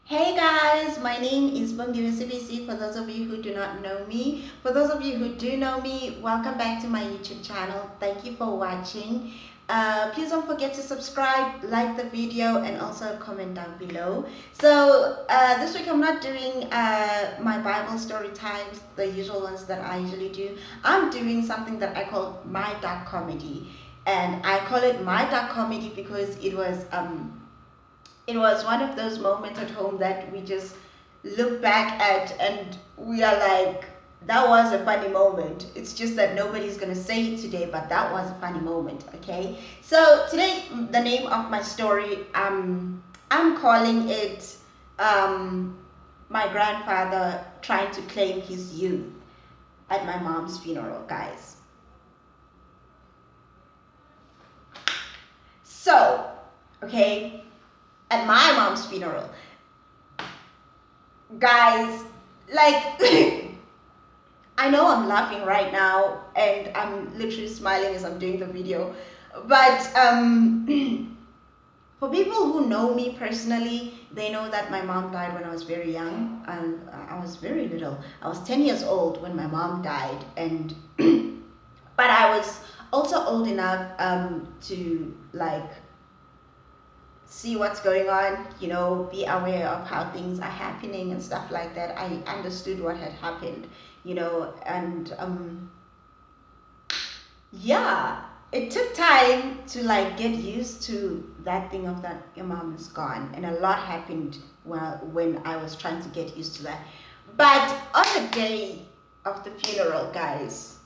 Hey guys, my name is Bongiwe CBC for those of you who do not know me. For those of you who do know me, welcome back to my YouTube channel. Thank you for watching. Please don't forget to subscribe, like the video, and also comment down below. So this week I'm not doing my Bible story times, the usual ones that I usually do. I'm doing something that I call my dark comedy. And I call it my dark comedy because it was one of those moments at home that we just look back at and we are like, that was a funny moment. It's just that nobody's gonna say it today, but that was a funny moment. Okay, so today the name of my story, I'm calling it my grandfather trying to claim his youth at my mom's funeral, guys. So, okay, at my mom's funeral, guys, like I know I'm laughing right now and I'm literally smiling as I'm doing the video, but for people who know me personally, they know that my mom died when I was very young, and I was very little. I was 10 years old when my mom died, and but I was also old enough to like see what's going on, be aware of how things are happening and stuff like that. I understood what had happened, and yeah, it took time to like get used to that thing of that your mom is gone, and a lot happened when I was trying to get used to that. But on the day of the funeral, guys,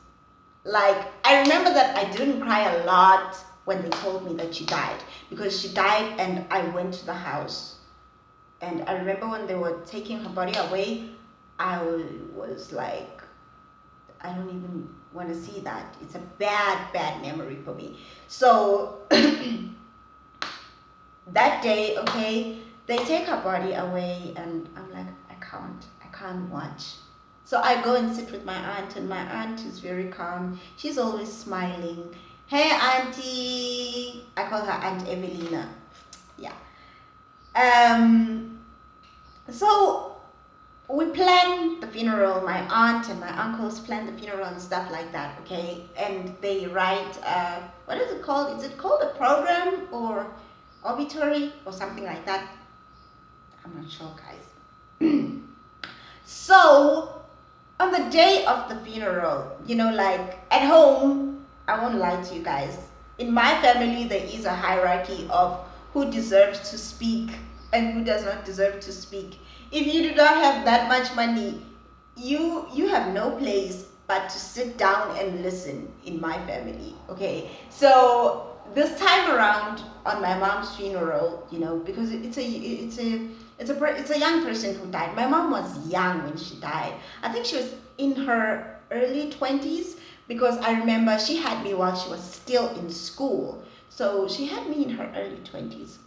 like I remember that I didn't cry a lot when they told me that she died, because she died and I went to the house, and I remember when they were taking her body away, I was like, I don't even want to see that. It's a bad memory for me. So that day, okay, they take her body away and I'm like, I can't watch. So I go and sit with my aunt, and my aunt is very calm. She's always smiling. Hey auntie, I call her Aunt Evelina. Yeah. Um so we plan the funeral. My aunt and my uncles plan the funeral and stuff like that, okay? And they write what is it called? Is it called a program or obituary or something like that? I'm not sure, guys. So on the day of the funeral, like at home, I won't lie to you guys. In my family, there is a hierarchy of who deserves to speak and who does not deserve to speak. If you do not have that much money, you have no place but to sit down and listen in my family. Okay, so this time around on my mom's funeral, because it's a young person who died. My mom was young when she died. I think she was in her early 20s, because I remember she had me while she was still in school. So she had me in her early 20s.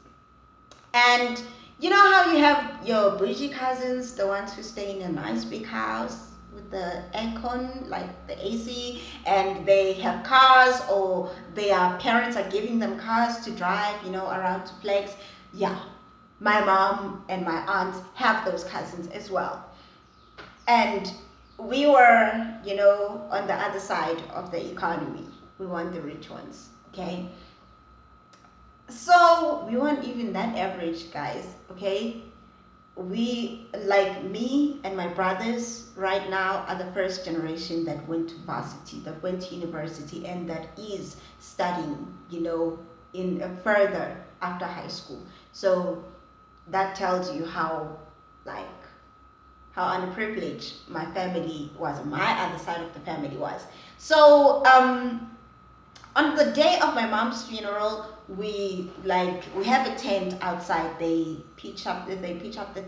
And you know how you have your bougie cousins, the ones who stay in a nice big house with the aircon, like the AC, and they have cars, or their parents are giving them cars to drive, around to flex. Yeah, my mom and my aunt have those cousins as well. And we were, on the other side of the economy. We weren't the rich ones, okay? So we weren't even that average, guys, okay? We, like me and my brothers right now, are the first generation that went to varsity, that went to university, and that is studying, in further after high school. So that tells you like, how underprivileged my family was, my other side of the family was. So on the day of my mom's funeral, we have a tent outside. They pitch up the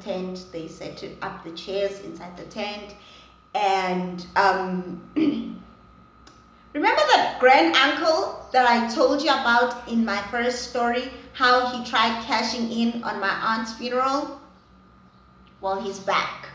tent. They set up the chairs inside the tent, and remember that grand uncle that I told you about in my first story, how he tried cashing in on my aunt's funeral? Well, he's back.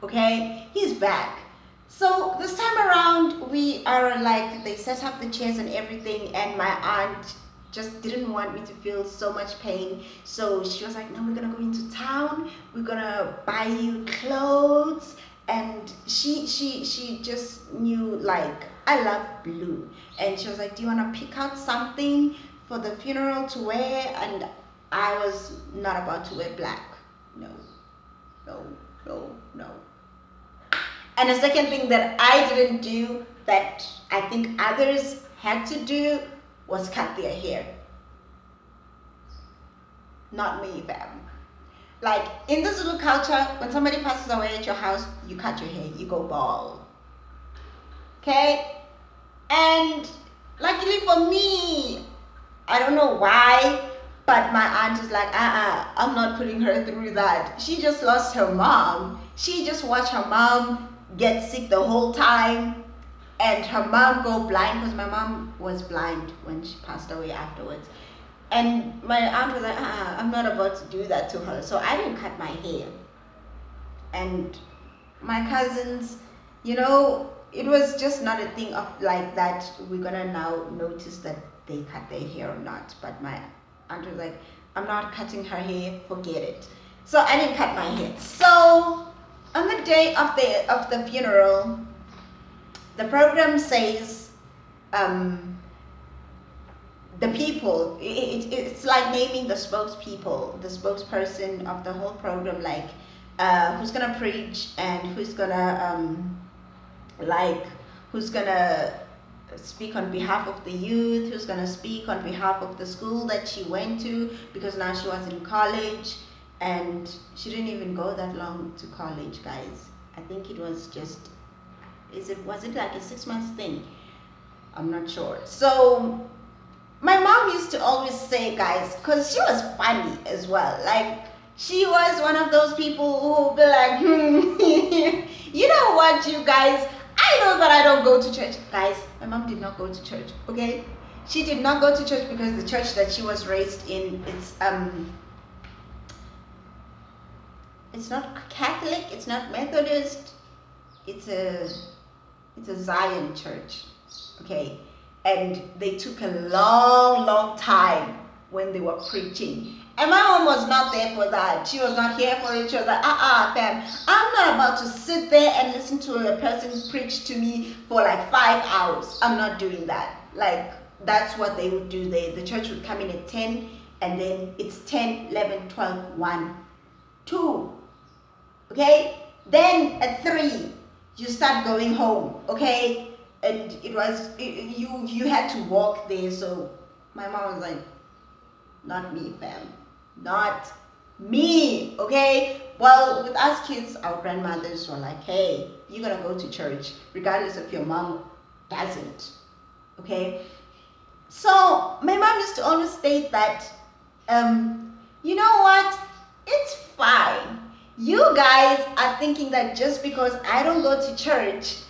Okay, he's back. So this time around, we are like, they set up the chairs and everything, and my aunt just didn't want me to feel so much pain. So she was like, no, we're gonna go into town, we're gonna buy you clothes. And she just knew, like, I love blue. And she was like, do you want to pick out something for the funeral to wear? And I was not about to wear black. No, no, no, no. And the second thing that I didn't do that I think others had to do was cut their hair. Not me, fam. Like, in the Zulu culture, when somebody passes away at your house, you cut your hair, you go bald. Okay? And luckily for me, I don't know why, but my aunt is like, I'm not putting her through that. She just lost her mom. She just watched her mom get sick the whole time, and her mom go blind, because my mom was blind when she passed away afterwards. And my aunt was like, I'm not about to do that to her. So I didn't cut my hair. And my cousins, it was just not a thing of like that we're gonna now notice that they cut their hair or not. But my aunt was like, I'm not cutting her hair, forget it. So I didn't cut my hair. So on the day of the funeral, the program says, the people, it's like naming the spokesperson of the whole program, like who's gonna preach and who's gonna speak on behalf of the youth, who's gonna speak on behalf of the school that she went to, because now she was in college, and she didn't even go that long to college, guys. I think it was just, was it like a 6 months thing? I'm not sure. So my mom used to always say, guys, because she was funny as well. Like, she was one of those people who would be like, you know what, you guys, I know that I don't go to church. Guys, my mom did not go to church, okay? She did not go to church because the church that she was raised in, it's not Catholic, it's not Methodist, it's a Zion church, okay? And they took a long time when they were preaching. And my mom was not there for that. She was not here for it. She was like, fam, I'm not about to sit there and listen to a person preach to me for like 5 hours. I'm not doing that. Like, that's what they would do there. The church would come in at 10, and then it's 10, 11, 12, 1, 2. Okay? Then at 3, you start going home. Okay? And you had to walk there. So my mom was like, not me, fam. Not me, okay? Well, with us kids, our grandmothers were like, hey, you're gonna go to church, regardless if your mom doesn't, okay? So my mom used to always state that, you know what? It's fine. You guys are thinking that just because I don't go to church,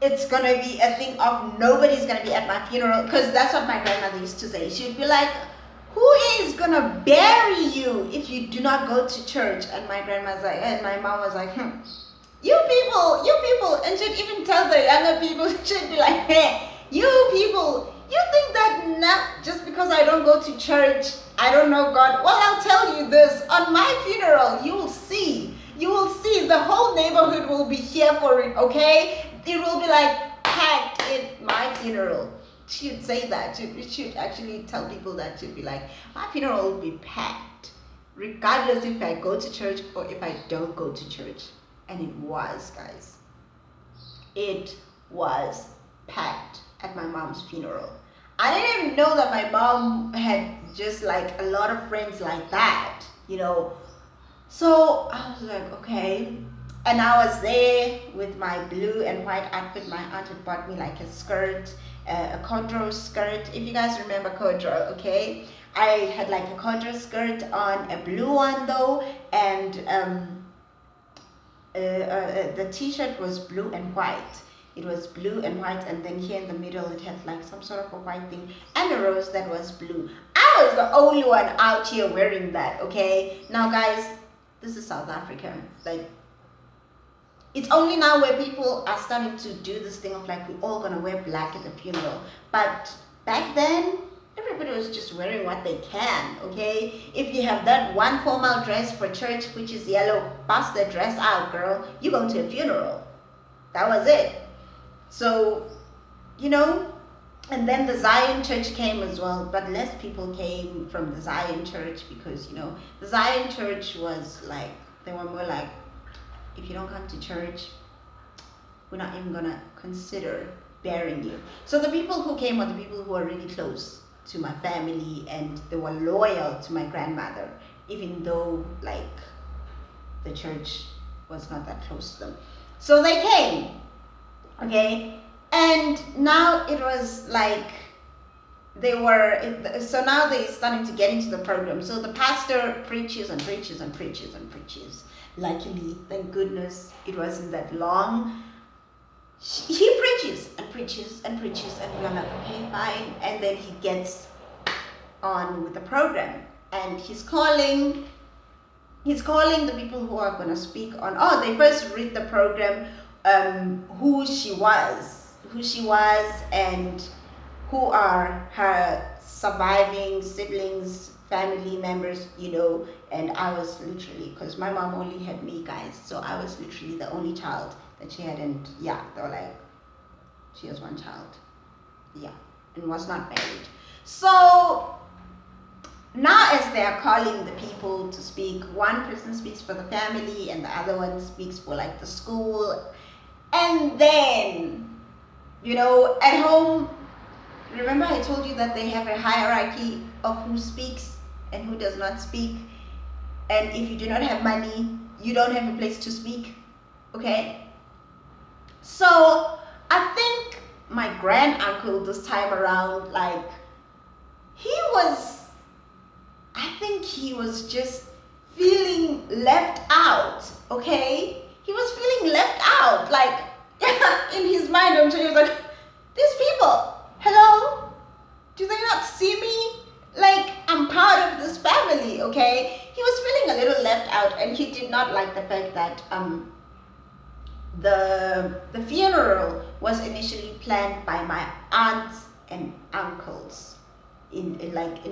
it's gonna be a thing of nobody's gonna be at my funeral, because that's what my grandmother used to say. She'd be like, who is gonna bury you if you do not go to church? And my grandma's like, and my mom was like, you people, and she'd even tell the younger people, she'd be like, hey, you people, you think that now just because I don't go to church, I don't know God? Well, I'll tell you this, on my funeral, you will see, the whole neighborhood will be here for it, okay? It will be like packed in my funeral. She'd say that. She'd actually tell people that. She'd be like, my funeral will be packed, regardless if I go to church or if I don't go to church. And it was, guys. It was packed at my mom's funeral. I didn't even know that my mom had just like a lot of friends like that, So I was like, okay. And I was there with my blue and white outfit. My aunt had bought me like a skirt, a corduroy skirt. If you guys remember corduroy, okay? I had like a corduroy skirt on, a blue one though, and the t-shirt was blue and white. It was blue and white, and then here in the middle it had like some sort of a white thing and a rose that was blue. I was the only one out here wearing that, okay? Now guys, this is South Africa. Like, it's only now where people are starting to do this thing of like, we're all gonna wear black at the funeral. But back then, everybody was just wearing what they can, okay? If you have that one formal dress for church, which is yellow, pass the dress out, girl. You're going to a funeral. That was it. So, and then the Zion Church came as well, but less people came from the Zion Church because, the Zion Church was like, they were more like, if you don't come to church, we're not even going to consider burying you. So the people who came were the people who were really close to my family and they were loyal to my grandmother, even though like the church was not that close to them. So they came, okay? And now it was like so now they're starting to get into the program. So the pastor preaches and preaches and preaches and preaches. Luckily, thank goodness, it wasn't that long. He preaches and preaches and preaches, and we're like, okay, fine. And then he gets on with the program, and he's calling the people who are going to speak on. They first read the program, who she was, and who are her surviving siblings, family members, and I was literally, because my mom only had me, guys, so I was literally the only child that she had, and they were like, she has one child, and was not married. So now as they are calling the people to speak, one person speaks for the family and the other one speaks for like the school, and then, at home, remember I told you that they have a hierarchy of who speaks and who does not speak, and if you do not have money, you don't have a place to speak, okay? So I think my granduncle this time around, like, he was just feeling left out, okay? He was feeling left out, like, in his mind, I'm sure he was like, these people, hello? Do they not see me? Like, I'm part of this family, okay? He was feeling a little left out, and he did not like the fact that the funeral was initially planned by my aunts and uncles in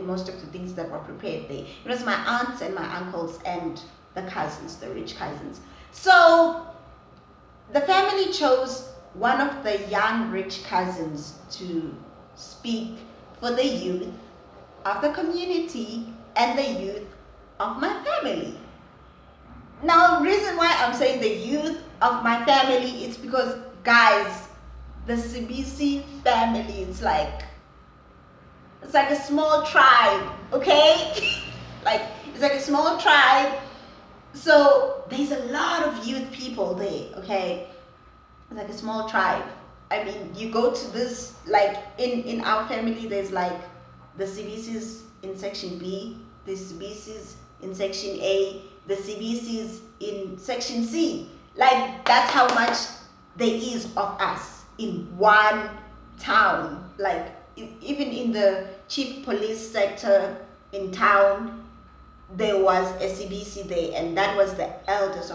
most of the things that were prepared there. It was my aunts and my uncles and the cousins, the rich cousins. So the family chose one of the young rich cousins to speak for the youth of the community and the youth of my family. Now, reason why I'm saying the youth of my family is because, guys, the Sibisi family, it's like a small tribe, okay? It's like a small tribe. So there's a lot of youth people there, okay? It's like a small tribe. I mean, you go to this, like in our family, there's like the Sibisis in section B, the Sibisis in section A, the CBCs in section C. Like, that's how much there is of us in one town. Like, even in the chief police sector in town, there was a CBC there, and that was the eldest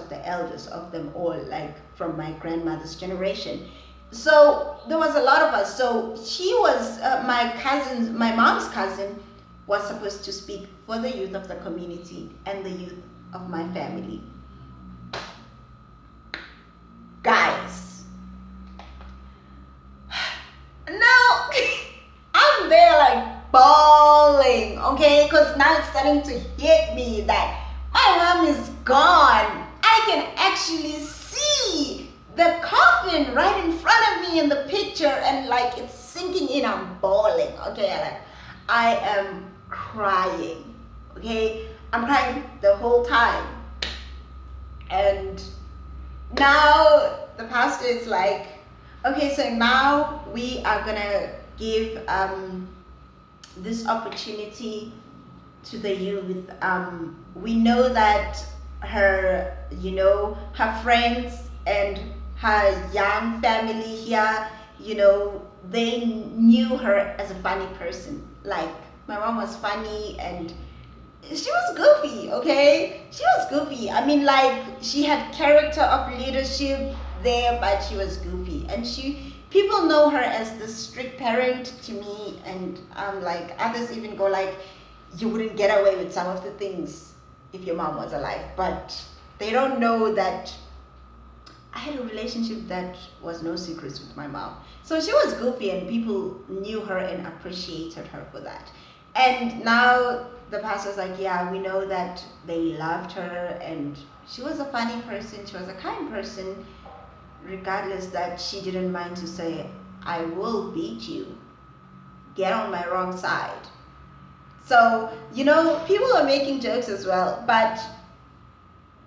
of them all, like from my grandmother's generation. So there was a lot of us. So she was my mom's cousin was supposed to speak for the youth of the community and the youth of my family. Guys, now I'm there like bawling, okay? Because now it's starting to hit me that my mom is gone. I can actually see the coffin right in front of me in the picture, and like it's sinking in. I'm bawling, okay? Like I am crying, okay? I'm crying the whole time. And now the pastor is like, okay, so now we are gonna give this opportunity to the youth. We know that her friends and her young family here, they knew her as a funny person. Like, my mom was funny and she was goofy, okay? She was goofy. I mean, like, she had character of leadership there, but she was goofy. And people know her as the strict parent to me, and like others even go like, you wouldn't get away with some of the things if your mom was alive, but they don't know that I had a relationship that was no secrets with my mom. So she was goofy and people knew her and appreciated her for that. And now the pastor's like, yeah, we know that they loved her and she was a funny person, she was a kind person, regardless that she didn't mind to say, I will beat you. Get on my wrong side. So, people are making jokes as well, but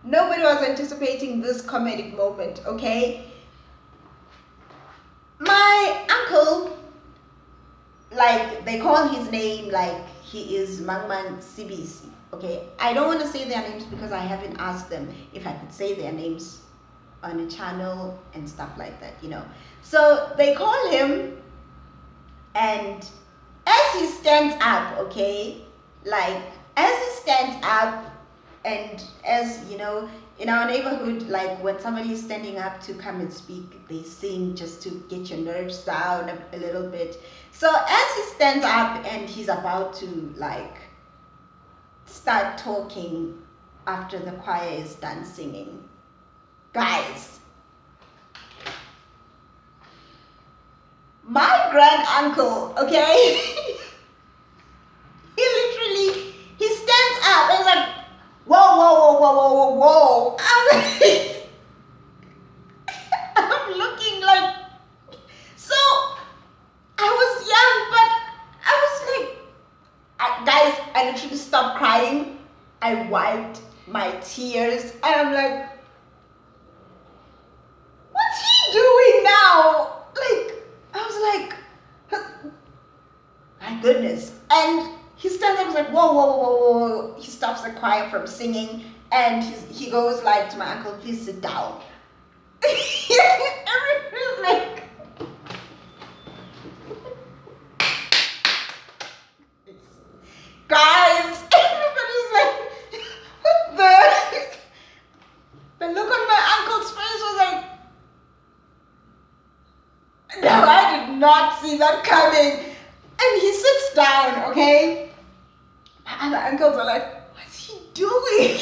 nobody was anticipating this comedic moment, okay? My uncle, like, they call his name like he is Mangman CBC, okay? I don't want to say their names because I haven't asked them if I could say their names on a channel and stuff like that. So they call him, and as he stands up, okay, like, as he stands up, and as in our neighborhood, like when somebody is standing up to come and speak, they sing just to get your nerves down a little bit. So as he stands up and he's about to like start talking after the choir is done singing, guys, my grand uncle, okay, he stands up and is like, whoa, whoa, whoa, whoa, whoa, whoa, whoa. I'm looking like, so I was young, but I was like, guys, I literally stopped crying. I wiped my tears and I'm like, what's he doing now? Like, I was like, my goodness. And he stands up and is like, whoa, whoa, whoa, whoa, whoa. He stops the choir from singing and he goes like to my uncle, please sit down. Everybody's like, guys, everybody's like, what the look on my uncle's face was like, no, I did not see that coming. And he sits down, okay? My other uncles are like, what's he doing?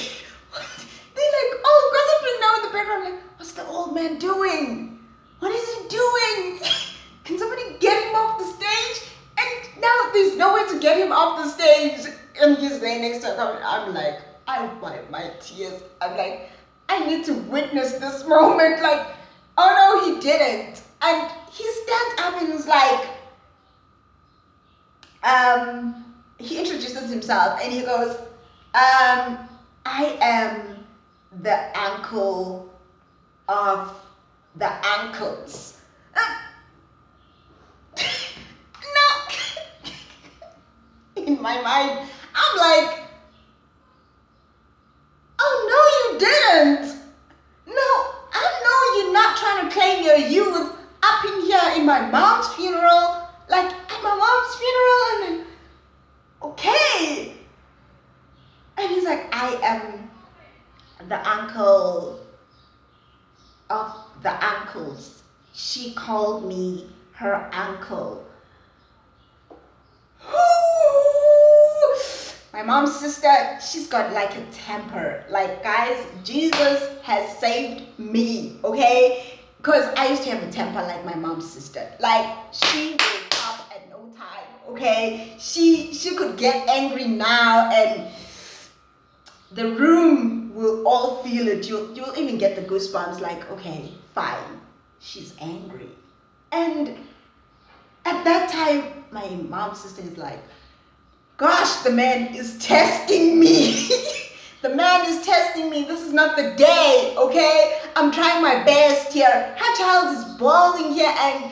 They're like, oh, gossiping now in the background, like, what's the old man doing? What is he doing? Can somebody get him off the stage? And now there's no way to get him off the stage. And he's laying next to her. I'm like, I wipe my tears. I'm like, I need to witness this moment. Like, oh no, he didn't. And he stands up and is like, he introduces himself and he goes, I am the uncle of the uncles. No. In my mind, I'm like, oh no, you didn't. No, I know you're not trying to claim your youth up in here in my mom's funeral. Like, at my mom's funeral, and then, okay. And he's like, I am the uncle of the uncles. She called me her uncle. My mom's sister, she's got like a temper. Like, guys, Jesus has saved me, okay? Because I used to have a temper like my mom's sister. Like, she will pop at no time, okay? She could get angry now and the room will all feel it. You'll even get the goosebumps like, okay, fine, she's angry. And at that time, my mom's sister is like, gosh, the man is testing me. The man is testing me. This is not the day, okay? I'm trying my best here. Her child is bawling here and...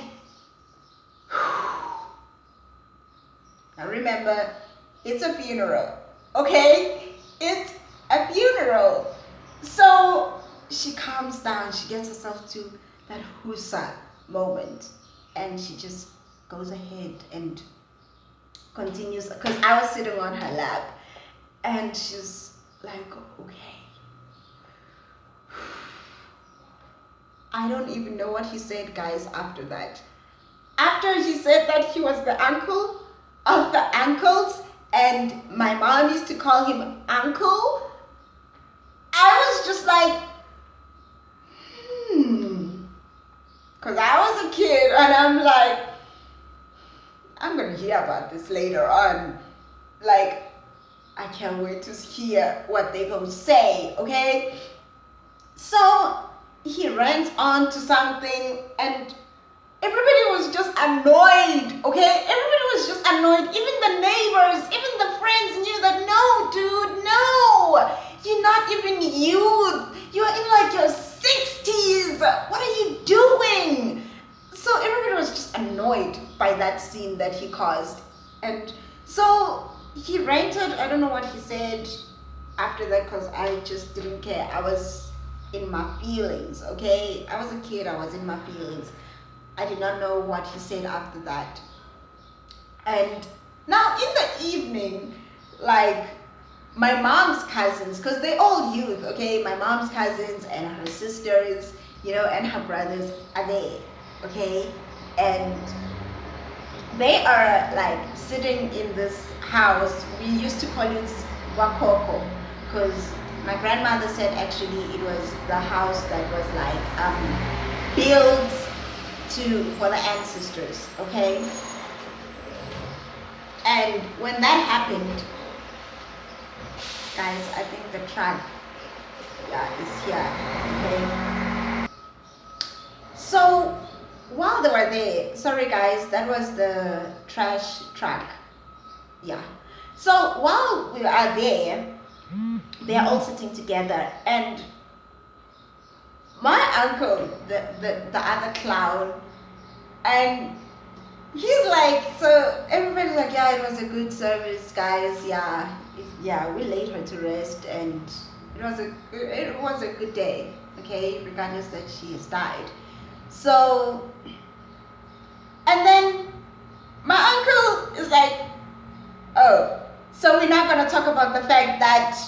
Now remember, it's a funeral, okay? It's a funeral. So she calms down. She gets herself to that husa moment. And she just goes ahead and continues, because I was sitting on her lap and she's like, okay. I don't even know what he said, guys, after that. after he said that he was the uncle of the uncles, and my mom used to call him uncle, I was just like, because I was a kid, and I'm like, I'm gonna hear about this later on. Like, I can't wait to hear what they're gonna say, okay? So he ran on to something, and everybody was just annoyed, okay? Everybody was just annoyed. Even the neighbors, even the friends knew that, no, dude, no. You're not even youth. You're in like your 60s. What are you doing? So everybody was just annoyed by that scene that he caused. And so he ranted. I don't know what he said after that, because I just didn't care. I was in my feelings, okay? I was a kid. I was in my feelings. I did not know what he said after that. And now in the evening, like, my mom's cousins, because they're all youth, okay? My mom's cousins and her sisters, and her brothers are there, okay? And they are like sitting in this house. We used to call it Wakoko, because my grandmother said actually it was the house that was like built for the ancestors, okay? And when that happened, guys, I think the truck, is here, okay? So while they were there, sorry guys, that was the trash truck, yeah. So while we are there, they are all sitting together, and my uncle, the other clown, and he's like, so everybody's like, yeah, it was a good service, guys. Yeah, we laid her to rest, and it was a good day, okay, regardless that she has died. So, and then my uncle is like, oh, so we're not gonna talk about the fact that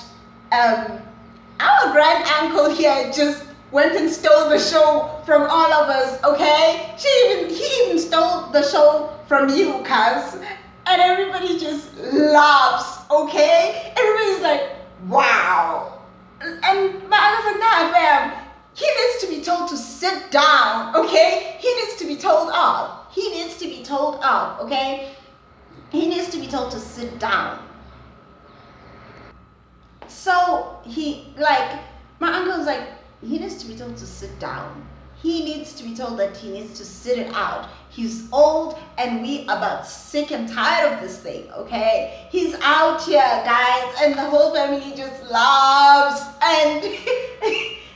our grand uncle here just went and stole the show from all of us, okay? He even stole the show from you, cuz. And everybody just laughs, okay? Everybody's like, wow. And my uncle's like, nah, fam. He needs to be told to sit down, okay? He needs to be told off. He needs to be told off, okay? He needs to be told to sit down. So my uncle's like, he needs to be told to sit down. He needs to be told that he needs to sit it out. He's old, and we about sick and tired of this thing, okay? He's out here, guys, and the whole family just laughs. And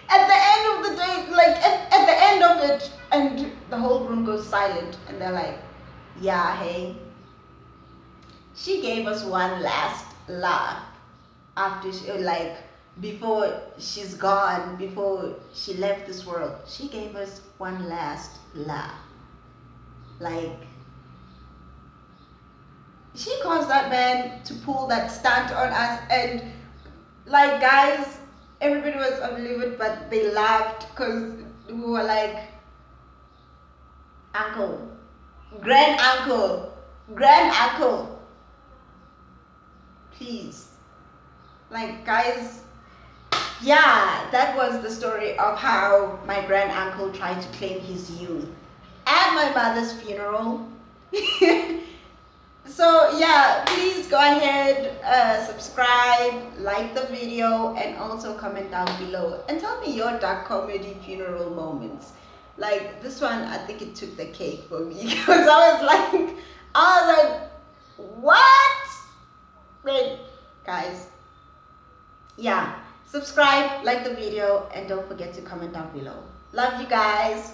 at the end of the day, like at the end of it, and the whole room goes silent, and they're like, yeah, hey, she gave us one last laugh after before she's gone, before she left this world. She gave us one last laugh. Like, she caused that man to pull that stunt on us, and like, guys, everybody was unbelievable, but they laughed because we were like, uncle, grand uncle, please. Like, guys, yeah, that was the story of how my grand uncle tried to claim his youth at my mother's funeral. So yeah, please go ahead, subscribe, like the video, and also comment down below and tell me your dark comedy funeral moments. Like this one, I think it took the cake for me because I was like, what? Wait, guys. Yeah, subscribe, like the video, and don't forget to comment down below. Love you guys.